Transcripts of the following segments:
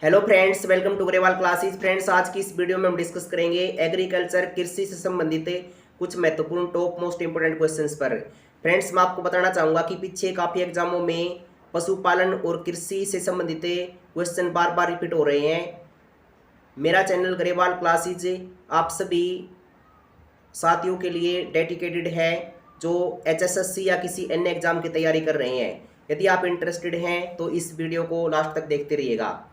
Hello friends, welcome to Grewal classes. Friends, आज की इस वीडियो में हम डिस्कस करेंगे एग्रीकल्चर कृषि से संबंधित कुछ महत्वपूर्ण टॉप मोस्ट इंपोर्टेंट क्वेश्चंस पर। फ्रेंड्स, मैं आपको बताना चाहूंगा कि पीछे काफ़ी एग्जामों में पशुपालन और कृषि से संबंधित क्वेश्चन बार बार रिपीट हो रहे हैं। मेरा चैनल ग्रेवाल क्लासेस आप सभी साथियों के लिए डेडिकेटेड है जो एचएसएससी या किसी अन्य एग्जाम की तैयारी कर रहे हैं। यदि आप इंटरेस्टेड हैं तो इस वीडियो को लास्ट तक देखते रहिएगा।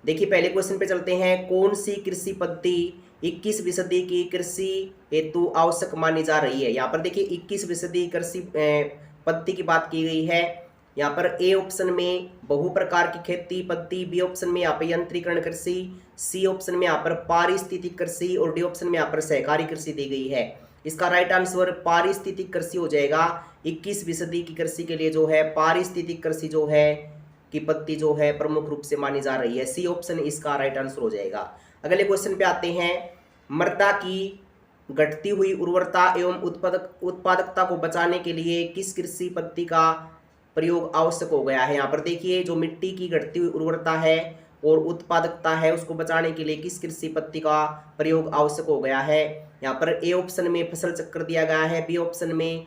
देखिए, पहले क्वेश्चन पे चलते हैं। कौन सी कृषि पद्धति 21वीं सदी की कृषि हेतु आवश्यक मानी जा रही है? यहाँ पर देखिए 21वीं सदी कृषि पद्धति की बात की गई है। यहाँ पर ए ऑप्शन में बहु प्रकार की खेती पद्धति, बी ऑप्शन में यहाँ पर यंत्रीकरण कृषि, सी ऑप्शन में यहाँ पर पारिस्थितिक कृषि और डी ऑप्शन में यहाँ पर सहकारी कृषि दी गई है। इसका राइट आंसर पारिस्थितिक कृषि हो जाएगा। 21वीं सदी की कृषि के लिए जो है पारिस्थितिक कृषि जो है की पद्धति जो है प्रमुख रूप से मानी जा रही है। सी ऑप्शन इसका राइट आंसर हो जाएगा। अगले क्वेश्चन पे आते हैं। मृदा की घटती हुई उर्वरता एवं उत्पादकता को बचाने के लिए किस कृषि पद्धति का प्रयोग आवश्यक हो गया है? यहाँ पर देखिए, जो मिट्टी की घटती हुई उर्वरता है और उत्पादकता है उसको बचाने के लिए किस कृषि पद्धति का प्रयोग आवश्यक हो गया है? यहाँ पर ए ऑप्शन में फसल चक्र दिया गया है, बी ऑप्शन में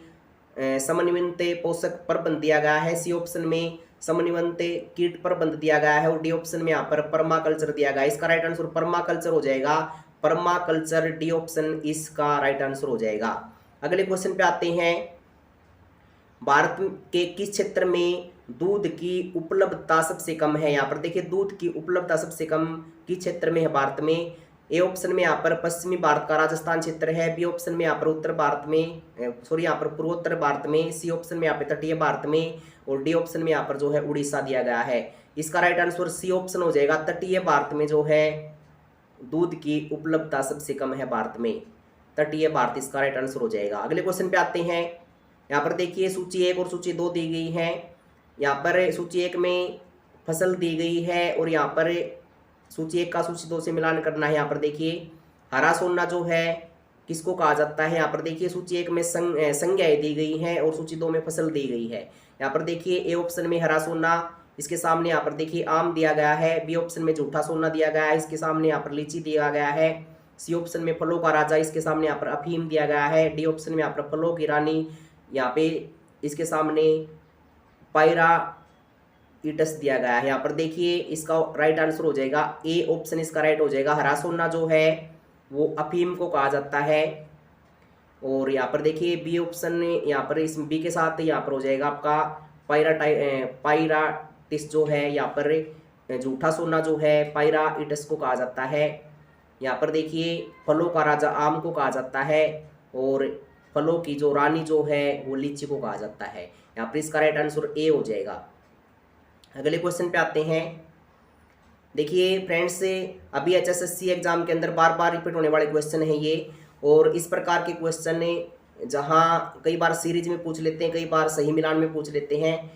समन्वित पोषक प्रबंध दिया गया है, सी ऑप्शन में समन्वित कीट प्रबंध दिया गया है और डी ऑप्शन में यहाँ पर पर्माकल्चर दिया गया है। इसका राइट आंसर पर्माकल्चर हो जाएगा। पर्माकल्चर डी ऑप्शन इसका राइट आंसर हो जाएगा। अगले क्वेश्चन पे आते हैं। भारत के किस क्षेत्र में दूध की उपलब्धता सबसे कम है? यहाँ पर देखिए, दूध की उपलब्धता सबसे कम किस क्षेत्र में है भारत में? ए ऑप्शन में यहाँ पर पश्चिमी भारत का राजस्थान क्षेत्र है, बी ऑप्शन में यहाँ पर उत्तर भारत में यहाँ पर पूर्वोत्तर भारत में, सी ऑप्शन में यहाँ पर तटीय भारत में और डी ऑप्शन में यहाँ पर जो है उड़ीसा दिया गया है। इसका राइट आंसर सी ऑप्शन हो जाएगा। तटीय भारत में जो है दूध की उपलब्धता सबसे कम है भारत में, तटीय भारत इसका राइट आंसर हो जाएगा। अगले क्वेश्चन पे आते हैं। यहाँ पर देखिए, सूची 1 और सूची 2 दी गई है। यहाँ पर सूची 1 में फसल दी गई है और यहाँ पर सूची 1 का सूची 2 से मिलान करना है। यहाँ पर देखिए, हरा सोना जो है किसको कहा जाता है? यहाँ पर देखिए, सूची 1 में संज्ञाएं दी गई हैं और सूची 2 में फसल दी गई है। यहाँ पर देखिए, ए ऑप्शन में हरा सोना, इसके सामने यहाँ पर देखिए आम दिया गया है, बी ऑप्शन में झूठा सोना दिया गया है, इसके सामने यहाँ पर लीची दिया गया है, सी ऑप्शन में फलों का राजा, इसके सामने यहाँ पर अफीम दिया गया है, डी ऑप्शन में यहाँ पर फलों की रानी, यहाँ पे इसके सामने पायरा इटस दिया गया है। यहाँ पर देखिए, इसका राइट आंसर हो जाएगा ए ऑप्शन इसका राइट हो जाएगा। हरा सोना जो है वो अफीम को कहा जाता है। और यहाँ पर देखिए बी ऑप्शन, यहाँ पर इस बी के साथ यहाँ पर हो जाएगा आपका पायराटिस जो है, यहाँ पर झूठा सोना जो है पायरा इटस को कहा जाता है। यहाँ पर देखिए, फलों का राजा आम को कहा जाता है और फलों की जो रानी जो है वो लीची को कहा जाता है। यहाँ पर इसका राइट आंसर ए हो जाएगा। अगले क्वेश्चन पे आते हैं। देखिए फ्रेंड्स, अभी एचएसएससी एग्जाम के अंदर बार बार रिपीट होने वाले क्वेश्चन है ये, और इस प्रकार के क्वेश्चन जहाँ कई बार सीरीज में पूछ लेते हैं, कई बार सही मिलान में पूछ लेते हैं।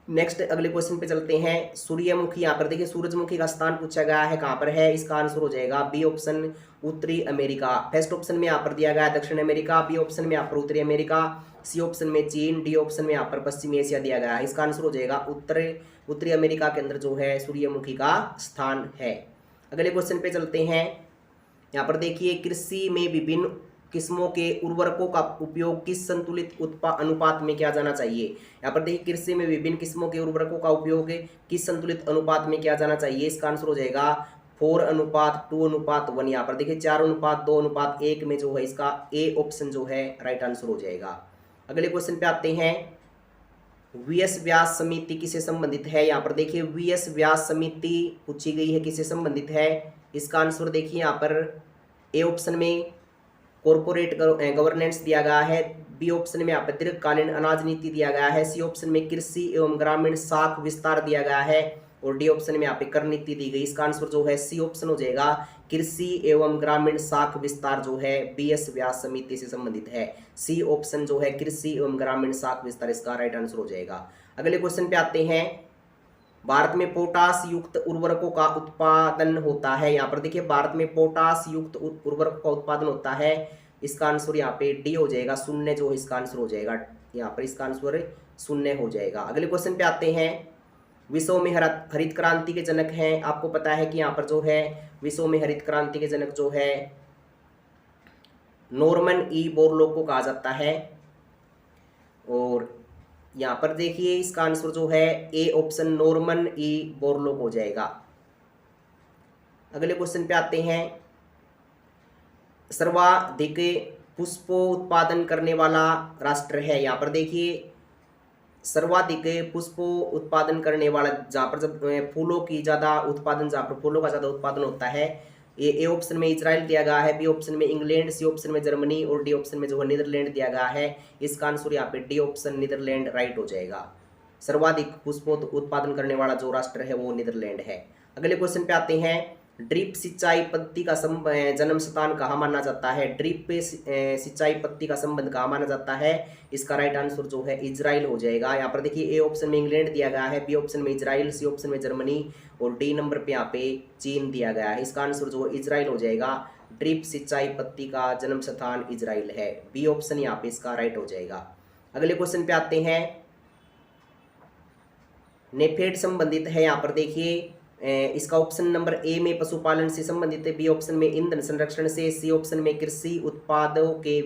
नेक्स्ट अगले क्वेश्चन पे चलते हैं। सूर्यमुखी, यहाँ पर देखिए सूरजमुखी का स्थान पूछा गया है, कहाँ पर है? इसका आंसर हो जाएगा बी ऑप्शन उत्तरी अमेरिका। फर्स्ट ऑप्शन में यहाँ पर दिया गया है दक्षिण अमेरिका, बी ऑप्शन में यहाँ पर उत्तरी अमेरिका, सी ऑप्शन में चीन, डी ऑप्शन में यहाँ पर पश्चिमी एशिया दिया गया है। इसका आंसर हो जाएगा उत्तरी अमेरिका के अंदर जो है सूर्यमुखी का स्थान है। अगले क्वेश्चन पे चलते हैं। यहाँ पर देखिए, कृषि में विभिन्न किस्मों के उर्वरकों का उपयोग किस संतुलित अनुपात में किया जाना चाहिए? यहाँ पर देखिए, कृषि में विभिन्न किस्मों के उर्वरकों का उपयोग किस संतुलित अनुपात में किया जाना चाहिए? इसका आंसर हो जाएगा 4:2:1। यहाँ पर देखिए 4:2:1 में जो है इसका ए ऑप्शन जो है राइट आंसर हो जाएगा। अगले क्वेश्चन पे आते हैं। वीएस व्यास समिति किससे संबंधित है? यहाँ पर देखिए, वीएस व्यास समिति पूछी गई है, किससे संबंधित है? इसका आंसर देखिए, यहाँ पर ए ऑप्शन में कॉर्पोरेट गवर्नेंस दिया गया है, बी ऑप्शन में यहाँ पर दीर्घकालीन अनाज नीति दिया गया है, सी ऑप्शन में कृषि एवं ग्रामीण साख विस्तार दिया गया है और डी ऑप्शन में यहाँ पे कर नीति दी गई। इसका आंसर जो है सी ऑप्शन हो जाएगा। कृषि एवं ग्रामीण साख विस्तार जो है बीएस व्यास समिति से संबंधित है। सी ऑप्शन जो है कृषि एवं ग्रामीण साख विस्तार इसका राइट आंसर हो जाएगा। अगले क्वेश्चन पे आते हैं। भारत में पोटास युक्त उर्वरकों का उत्पादन होता है? यहाँ पर देखिए, भारत में पोटास युक्त उर्वरकों का उत्पादन होता है। इसका आंसर यहाँ पे डी हो जाएगा, शून्य जो इसका आंसर हो जाएगा। यहाँ पर इसका आंसर शून्य हो जाएगा। अगले क्वेश्चन पे आते हैं। विश्व में हरित क्रांति के जनक हैं, आपको पता है कि यहाँ पर जो है विश्व में हरित क्रांति के जनक जो है नॉर्मन ई बोरलॉग को कहा जाता है। और यहाँ पर देखिए इसका आंसर जो है A option Norman E Borlaug हो जाएगा। अगले क्वेश्चन पे आते हैं। सर्वाधिक पुष्पों उत्पादन करने वाला राष्ट्र है, यहाँ पर देखिए सर्वाधिक पुष्पों उत्पादन करने वाला, जहाँ पर जब फूलों की ज़्यादा उत्पादन, जहाँ पर फूलों का ज़्यादा उत्पादन होता है, ए ऑप्शन में इजराइल दिया गया है, बी ऑप्शन में इंग्लैंड, सी ऑप्शन में जर्मनी और डी ऑप्शन में जो है नीदरलैंड दिया गया है। इसका आंसर यहाँ पे डी ऑप्शन नीदरलैंड राइट हो जाएगा। सर्वाधिक पुष्पों उत्पादन करने वाला जो राष्ट्र है वो नीदरलैंड है। अगले क्वेश्चन पे आते हैं। ड्रिप सिंचाई पद्धति का जन्म स्थान कहाँ माना जाता है? ड्रिप सिंचाई पद्धति का संबंध कहाँ माना जाता है? इसका राइट आंसर जो है इजराइल हो जाएगा। यहाँ पर देखिए ए ऑप्शन में इंग्लैंड दिया गया है, बी ऑप्शन में इजराइल, सी ऑप्शन में जर्मनी और डी नंबर पे यहाँ पे चीन दिया गया है। इसका आंसर जो है इजराइल हो जाएगा। ड्रिप सिंचाई पद्धति का जन्म स्थान इजराइल है, बी ऑप्शन यहाँ पे इसका राइट हो जाएगा। अगले क्वेश्चन पे आते हैं। नेफेड संबंधित है, यहाँ पर देखिए इसका ऑप्शन नंबर ए में पशुपालन से संबंधित है, बी ऑप्शन में ईंधन संरक्षण से, सी ऑप्शन में कृषि उत्पादों के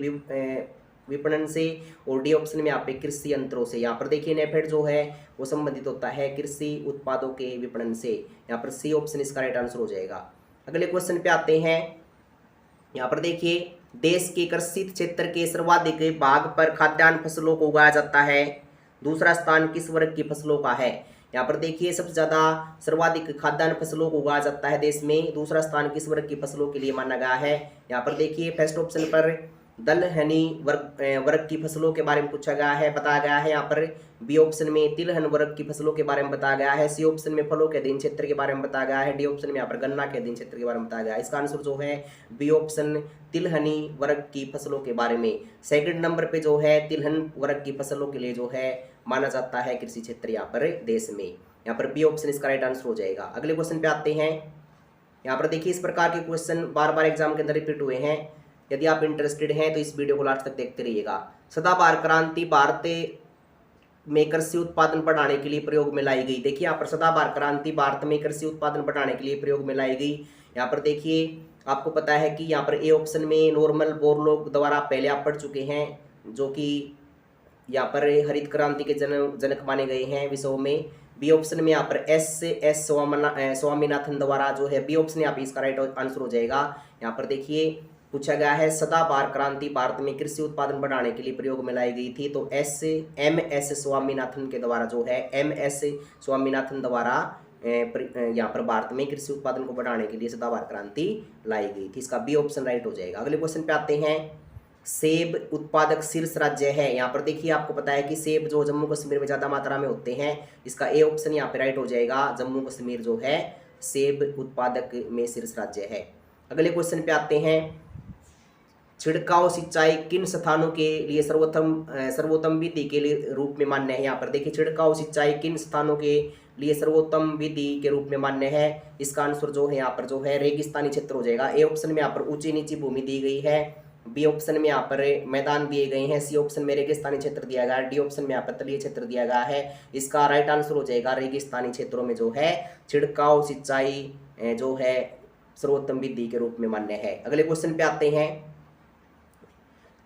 विपणन से और डी ऑप्शन में यहाँ पे कृषि यंत्रों से। यहाँ पर देखिए नेफेड जो है वो संबंधित होता है कृषि उत्पादों के विपणन से। यहाँ पर सी ऑप्शन इसका राइट आंसर हो जाएगा। अगले क्वेश्चन पे आते हैं। यहाँ पर देखिए देश के कृषि क्षेत्र के सर्वाधिक भाग पर खाद्यान्न फसलों को उगाया जाता है, दूसरा स्थान किस वर्ग की फसलों का है? यहाँ पर देखिए सबसे ज़्यादा सर्वाधिक खाद्यान्न फसलों को उगाया जाता है देश में, दूसरा स्थान किस वर्ग की फसलों के लिए माना गया है? यहाँ पर देखिए फर्स्ट ऑप्शन पर दलहनी वर्ग की फसलों के बारे में पूछा गया है, बताया गया है। यहाँ पर बी ऑप्शन में तिलहन वर्ग की फसलों के बारे में बताया गया है, सी ऑप्शन में फलों के अधीन क्षेत्र के बारे में बताया गया है, डी ऑप्शन में यहाँ पर गन्ना के अधीन क्षेत्र के बारे में बताया गया है। इसका आंसर जो है बी ऑप्शन तिलहनी वर्ग की फसलों के बारे में। सेकंड नंबर पे जो है तिलहन वर्ग की फसलों के लिए जो है माना जाता है कृषि क्षेत्र यहाँ पर देश में। यहाँ पर बी ऑप्शन इसका राइट आंसर हो जाएगा। अगले क्वेश्चन पे आते हैं। यहाँ पर देखिए इस प्रकार के क्वेश्चन बार बार एग्जाम के अंदर रिपीट हुए हैं। यदि आप इंटरेस्टेड हैं तो इस वीडियो को लास्ट तक देखते रहिएगा। सदाबहार क्रांति भारत में कृषि उत्पादन बढ़ाने के लिए प्रयोग में लाई गई। देखिए यहाँ पर सदाबहार क्रांति भारत में कृषि उत्पादन बढ़ाने के लिए प्रयोग में लाई गई। यहाँ पर देखिए आपको पता है कि यहाँ पर ए ऑप्शन में नॉर्मन बोरलॉग द्वारा पहले आप पढ़ चुके हैं, जो कि यहाँ पर हरित क्रांति के जनक माने गए हैं विश्व में। बी ऑप्शन में यहाँ पर एस स्वामीनाथन द्वारा जो है, बी ऑप्शन यहाँ पे इसका राइट आंसर हो जाएगा। यहाँ पर देखिए पूछा गया है सदाबहार क्रांति भारत में कृषि उत्पादन बढ़ाने के लिए प्रयोग में लाई गई थी, तो एम एस स्वामीनाथन के द्वारा जो है, एम.एस. स्वामीनाथन द्वारा यहाँ पर भारत में कृषि उत्पादन को बढ़ाने के लिए सदाबहार क्रांति लाई गई थी। इसका बी ऑप्शन राइट हो जाएगा। अगले क्वेश्चन पे आते हैं। सेब उत्पादक शीर्ष राज्य है। यहाँ पर देखिए आपको पता है कि सेब जो जम्मू कश्मीर में ज़्यादा मात्रा में होते हैं, इसका ए ऑप्शन यहाँ पे राइट हो जाएगा। जम्मू कश्मीर जो है सेब उत्पादक में शीर्ष राज्य है। अगले क्वेश्चन पे आते हैं। छिड़काव सिंचाई किन स्थानों के लिए सर्वोत्तम विधि के लिए रूप में मान्य है? यहाँ पर देखिए छिड़काव सिंचाई किन स्थानों के लिए सर्वोत्तम विधि के रूप में मान्य है? इसका आंसर जो है यहाँ पर जो है रेगिस्तानी क्षेत्र हो जाएगा। ए ऑप्शन में यहाँ पर ऊंची नीची भूमि दी गई है, बी ऑप्शन में यहाँ पर मैदान दिए गए हैं, सी ऑप्शन में रेगिस्तानी क्षेत्र दिया गया है, डी ऑप्शन में यहाँ पर तलीय क्षेत्र दिया गया है। इसका राइट आंसर हो जाएगा रेगिस्तानी क्षेत्रों में जो है छिड़काव सिंचाई जो है सर्वोत्तम विधि के रूप में मान्य है। अगले क्वेश्चन पे आते हैं।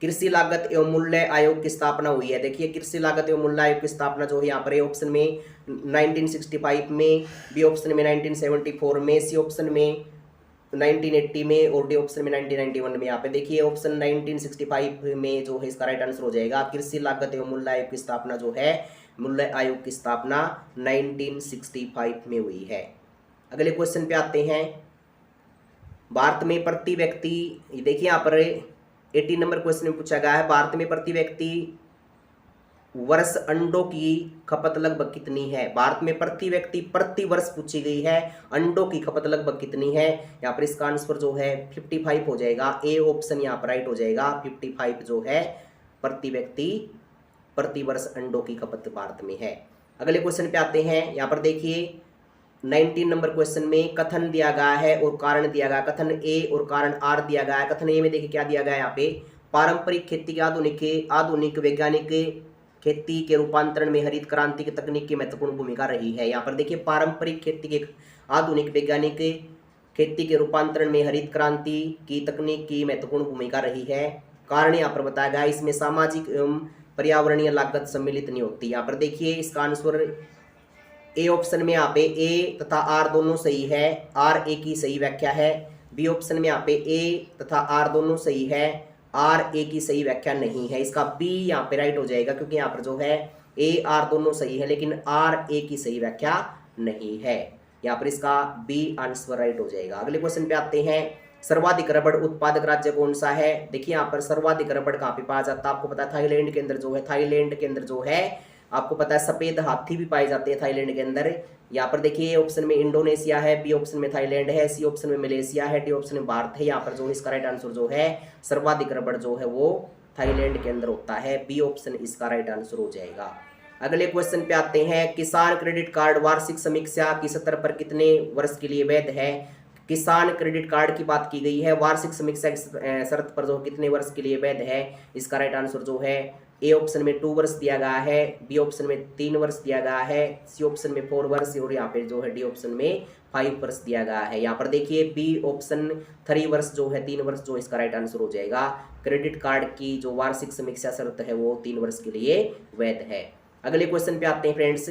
कृषि लागत एवं मूल्य आयोग की स्थापना हुई है। देखिए कृषि लागत एवं मूल्य आयोग की स्थापना जो है यहाँ पर ए ऑप्शन में 1965 में, बी ऑप्शन में 1974 में, सी ऑप्शन में 1980 में और डी ऑप्शन में 1991 में। यहाँ पे देखिए ऑप्शन 1965 में जो है इसका राइट आंसर हो जाएगा। कृषि लागत एवं मूल्य आयोग की स्थापना जो है, मूल्य आयोग की स्थापना 1965 में हुई है। अगले क्वेश्चन पे आते हैं। भारत में प्रति व्यक्ति, देखिए यहाँ पर 18 नंबर क्वेश्चन में पूछा गया है, भारत में प्रति व्यक्ति वर्ष अंडों की खपत लगभग कितनी है? भारत में प्रति व्यक्ति प्रति वर्ष पूछी गई है, अंडों की खपत लगभग कितनी है? यहाँ पर इसका आंसर जो है 55 हो जाएगा। ए ऑप्शन यहाँ पर राइट हो जाएगा। 55 जो है प्रति व्यक्ति प्रति वर्ष अंडों की खपत भारत में है। अगले क्वेश्चन पे आते हैं। यहाँ पर देखिए 19 नंबर क्वेश्चन में कथन दिया गया है और कारण दिया गया, कथन ए और कारण आर दिया गया है। कथन ए में देखिए क्या दिया गया है यहाँ पे, पारंपरिक खेती के आधुनिक वैज्ञानिक खेती के रूपांतरण में हरित क्रांति की तकनीक की महत्वपूर्ण भूमिका रही है। यहाँ पर देखिए पारंपरिक खेती के आधुनिक वैज्ञानिक खेती के रूपांतरण में हरित क्रांति की तकनीक की महत्वपूर्ण भूमिका रही है। कारण यहाँ पर बताया गया, इसमें सामाजिक एवं पर्यावरणीय लागत सम्मिलित नहीं होती। यहाँ पर देखिए इसका आंसर ए ऑप्शन में यहाँ पे ए तथा आर दोनों सही है, आर ए की सही व्याख्या है। बी ऑप्शन में यहाँ पे ए तथा आर दोनों सही है, आर ए की सही व्याख्या नहीं है। इसका बी यहाँ पे राइट हो जाएगा, क्योंकि यहाँ पर जो है ए आर दोनों सही है लेकिन आर ए की सही व्याख्या नहीं है। यहाँ पर इसका बी आंसर राइट हो जाएगा। अगले क्वेश्चन पे आते हैं, सर्वाधिक रबड़ उत्पादक राज्य कौन सा है। देखिए यहाँ पर सर्वाधिक रबड़ कहाँ पे पाया जाता है, आपको पता है थाईलैंड के अंदर जो है, थाईलैंड के अंदर जो है आपको पता है सफेद हाथी भी पाए जाते हैं थाईलैंड के अंदर। यहाँ पर देखिए ए ऑप्शन में इंडोनेशिया है, बी ऑप्शन में थाईलैंड है, सी ऑप्शन में मलेशिया है, डी ऑप्शन में भारत है। यहाँ पर जो इसका राइट आंसर जो है सर्वाधिक रबड़ जो है वो थाईलैंड के अंदर होता है, बी ऑप्शन इसका राइट आंसर हो जाएगा। अगले क्वेश्चन पे आते हैं, किसान क्रेडिट कार्ड वार्षिक समीक्षा की स्तर पर कितने वर्ष के लिए वैध है। किसान क्रेडिट कार्ड की बात की गई है, वार्षिक समीक्षा की शर्त पर जो कितने वर्ष के लिए वैध है। इसका राइट आंसर जो है ए ऑप्शन में 2 वर्ष दिया गया है, बी ऑप्शन में 3 वर्ष दिया गया है, सी ऑप्शन में 4 वर्ष और यहाँ पे जो है डी ऑप्शन में 5 वर्ष दिया गया है। यहाँ पर देखिए बी ऑप्शन 3 वर्ष जो है 3 वर्ष जो इसका राइट आंसर हो जाएगा। क्रेडिट कार्ड की जो वार्षिक समीक्षा शर्त है वो 3 वर्ष के लिए वैध है। अगले क्वेश्चन पे आते हैं फ्रेंड्स,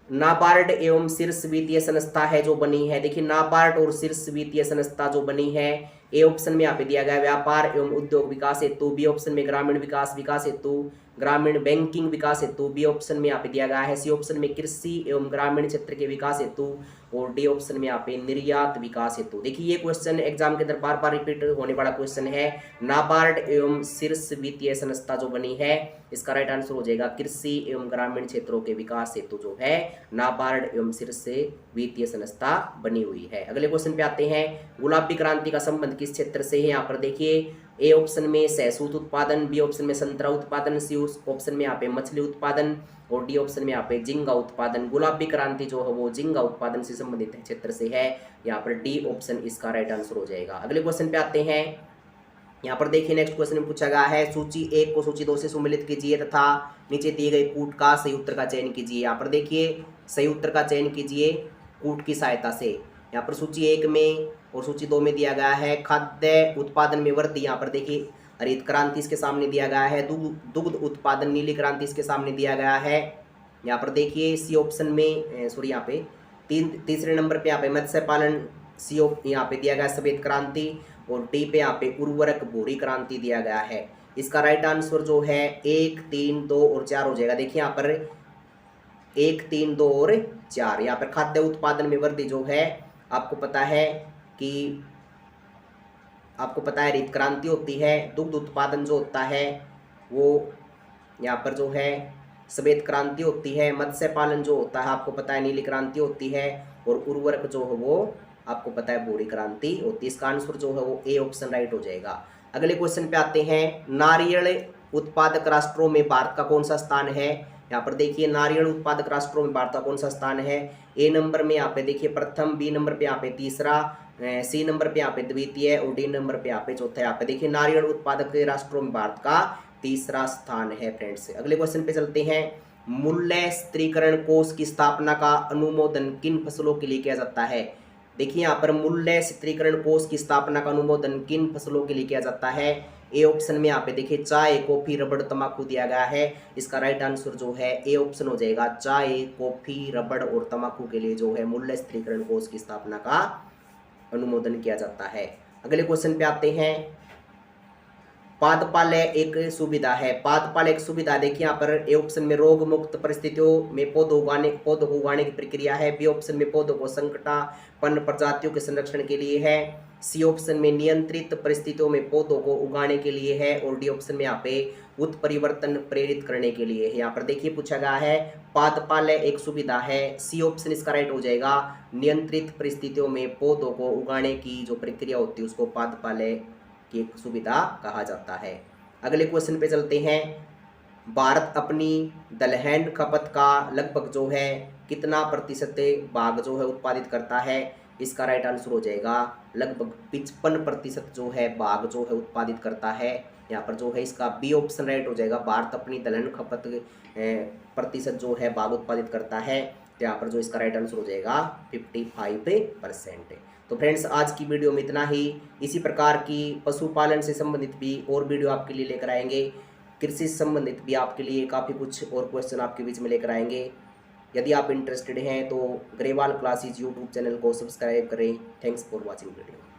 नाबार्ड एवं शीर्ष वित्तीय संस्था है जो बनी है। देखिए नाबार्ड और शीर्ष वित्तीय संस्था जो बनी है, ए ऑप्शन में यहाँ पे दिया गया व्यापार एवं उद्योग विकास हेतु, बी ऑप्शन में ग्रामीण विकास हेतु, ग्रामीण बैंकिंग विकास हेतु, बी ऑप्शन में यहाँ पे दिया गया है, सी ऑप्शन में कृषि एवं ग्रामीण क्षेत्र के विकास हेतु और डी ऑप्शन में यहाँ पे निर्यात विकास हेतु। देखिए ये क्वेश्चन एग्जाम के अंदर बार बार रिपीट होने वाला क्वेश्चन है। नाबार्ड एवं शीर्ष वित्तीय संस्था जो बनी है इसका राइट आंसर हो जाएगा कृषि एवं ग्रामीण क्षेत्रों के विकास हेतु जो है नाबार्ड एवं शीर्ष वित्तीय संस्था बनी हुई है। अगले क्वेश्चन पे आते हैं, गुलाबी क्रांति का संबंध किस क्षेत्र से है। यहाँ पर देखिए ए ऑप्शन में सहसूत उत्पादन, बी ऑप्शन में संतरा उत्पादन, सी ऑप्शन में यहाँ पे मछली उत्पादन और डी ऑप्शन में यहाँ पे झींगा उत्पादन। गुलाबी क्रांति जो है वो झींगा उत्पादन से संबंधित क्षेत्र से है, यहाँ पर डी ऑप्शन इसका राइट आंसर हो जाएगा। अगले क्वेश्चन पे आते हैं, यहाँ पर देखिए नेक्स्ट क्वेश्चन में पूछा गया है, सूची 1 को सूची 2 से सुमेलित कीजिए तथा नीचे दिए गए कूट का सही उत्तर का चयन कीजिए। यहाँ पर देखिए सही उत्तर का चयन कीजिए कूट की सहायता से। यहाँ पर सूची 1 में और सूची 2 में दिया गया है खाद्य उत्पादन में वृद्धि, यहाँ पर देखिए हरित क्रांति इसके सामने दिया गया है, दुग्ध उत्पादन नीली क्रांति इसके सामने दिया गया है। यहाँ पर देखिए सी ऑप्शन में सॉरी यहाँ पे तीसरे नंबर पे यहाँ पे मत्स्य पालन, सी यहाँ पे दिया गया सफेद क्रांति और डी पे यहाँ पे उर्वरक भूरी क्रांति दिया गया है। इसका राइट आंसर जो है 1, 3, 2 और 4 हो जाएगा। देखिए यहाँ पर 1, 3, 2 और 4। यहाँ पर खाद्य उत्पादन में वृद्धि जो है आपको पता है कि हरित क्रांति होती है, दुग्ध उत्पादन जो होता है वो यहाँ पर जो है सफेद क्रांति होती है, मत्स्य पालन जो होता है आपको पता है नीली क्रांति होती है और उर्वरक जो है वो आपको पता है भूरी क्रांति होती है। इसका आंसर जो है वो ए ऑप्शन राइट हो जाएगा। अगले क्वेश्चन पे आते हैं, नारियल उत्पादक राष्ट्रों में भारत का कौन सा स्थान है। यहाँ पर देखिए नारियल उत्पादक राष्ट्रों में भारत का कौन सा स्थान है। ए नंबर में यहाँ पे देखिए प्रथम, बी नंबर पे यहाँ पे तीसरा, सी नंबर पे यहाँ पे द्वितीय और डी नंबर पे यहाँ पे चौथा। यहाँ पे देखिए नारियल उत्पादक राष्ट्रों में भारत का तीसरा स्थान है फ्रेंड्स। अगले क्वेश्चन पे चलते हैं, मूल्य स्थिरीकरण कोष की स्थापना का अनुमोदन किन फसलों के लिए किया जाता है। देखिए यहाँ पर मूल्य स्थिरीकरण कोष की स्थापना का अनुमोदन किन फसलों के लिए किया जाता है। ए ऑप्शन में यहाँ पे देखिए चाय, कॉफी, रबड़, तंबाकू दिया गया है। इसका राइट आंसर जो है ए ऑप्शन हो जाएगा, चाय, कॉफी, रबड़ और तंबाकू के लिए जो है मूल्य स्थिरीकरण कोष की स्थापना का अनुमोदन किया जाता है। अगले क्वेश्चन पे आते हैं, पादपालय एक सुविधा है। पादपालय एक सुविधा देखिए यहाँ पर ए ऑप्शन में रोग मुक्त परिस्थितियों में पौधों को उगाने की प्रक्रिया है, बी ऑप्शन में पौधों को संकटापन्न प्रजातियों के संरक्षण के लिए है, सी ऑप्शन में नियंत्रित परिस्थितियों में पौधों को उगाने के लिए है और डी ऑप्शन में यहाँ पे उत्परिवर्तन प्रेरित करने के लिए है। यहाँ पर देखिए पूछा गया है पादपालय एक सुविधा है, सी ऑप्शन इसका राइट हो जाएगा। नियंत्रित परिस्थितियों में पौधों को उगाने की जो प्रक्रिया होती है उसको पादपालय की एक सुविधा कहा जाता है। अगले क्वेश्चन पे चलते हैं, भारत अपनी दलहन खपत का लगभग जो है कितना प्रतिशत भाग जो है उत्पादित करता है। इसका राइट आंसर हो जाएगा लगभग 55% जो है भाग जो है उत्पादित करता है। यहाँ पर जो है इसका बी ऑप्शन राइट हो जाएगा। भारत अपनी दलहन खपत प्रतिशत जो है बाघ उत्पादित करता है, तो यहाँ पर जो इसका राइट आंसर हो जाएगा 55%। तो फ्रेंड्स आज की वीडियो में इतना ही। इसी प्रकार की पशुपालन से संबंधित भी और वीडियो आपके लिए लेकर आएंगे, कृषि से संबंधित भी आपके लिए काफ़ी कुछ और क्वेश्चन आपके बीच में लेकर आएंगे। यदि आप इंटरेस्टेड हैं तो ग्रेवाल क्लासेस यूट्यूब चैनल को सब्सक्राइब करें। Thanks for watching video.